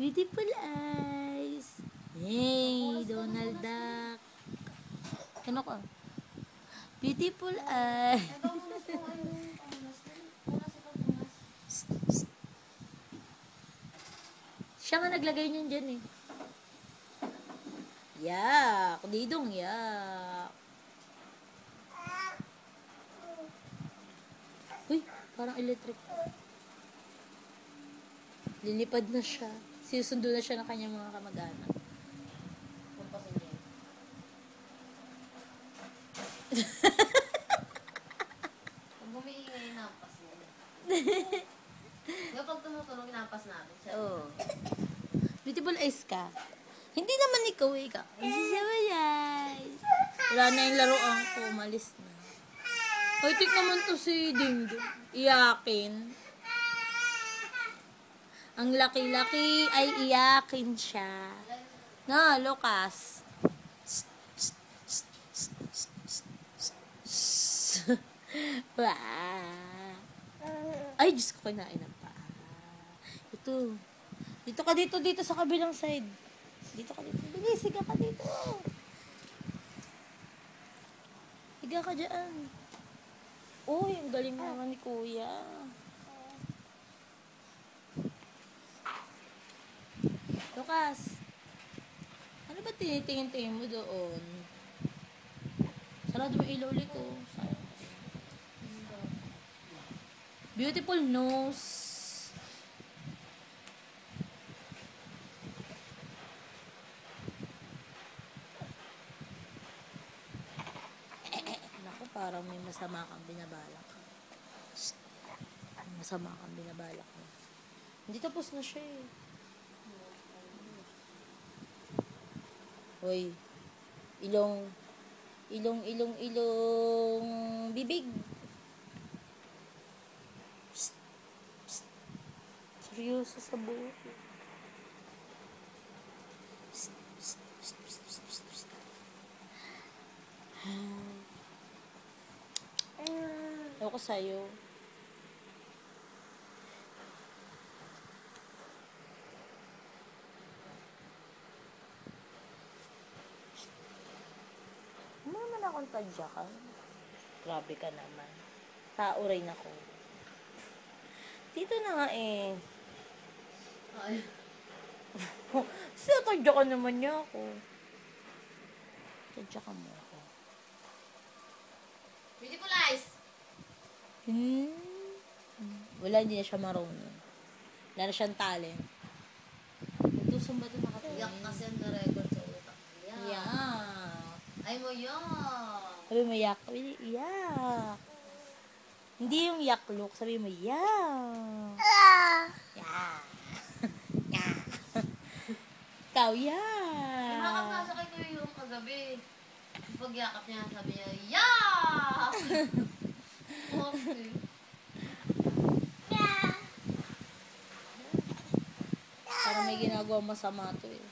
Beautiful eyes. Hey, Donald Duck. Ano ko? Beautiful eyes. Siya nga naglagay niyan dyan eh. Yak. Didong yak. Uy, parang electric. Lilipad na siya. Sinusundo na siya ng kanyang mga kamag-anak. Kung bumiingay, inampas niya. Yung pag tumutunog, inampas natin siya. Oo. Beautiful eyes ka. Hindi naman ikaw eh ka. Eyes. Wala na yung laruan ko. Umalis na. Hoy, tik naman to si Dingdong. Iyakin. Ang laki-laki ay iyakin siya. Na, Lucas. Ay, Diyos ko, kinain ng paa. Ito. Dito ka dito sa kabilang side. Dito ka dito. Bilis, higa ka dito. Higa ka dyan. Uy, ang galing naman ni Kuya. Lucas, ano ba tinitingin-tingin mo doon? Sarado mo ilaw ulit ko. Beautiful nose. Naku, parang may masama kang binabalak. Masama kang binabalak mo. Hindi tapos na siya eh. Hoy, ilong bibig. Psst, psst. Seryoso sa buhay. Psst, psst, psst, psst, psst, psst, psst. Ako sa'yo. Ano naman akong tadya ka? Grabe ka naman. Tao rin ako. Dito na nga eh. Ay. Sinatadya ka naman niya ako. Tadya ka mo ako. Beautiful eyes! Wala, hindi na siya marunong. Wala na siyang talent. Utusan ba ito nakatingin? Iyak kasi ang na-record sa utak. Yeah. Ay mo yun! Sabi mo yak. Sabi yak. Hindi yung yak look. Sabi mo yak. Yak. Yak. Ikaw yak. Imakap nga sa kay yung kagabi. Pag-yakap niya, sabi niya, yak! Okay. Parang may ginagawa masama to eh.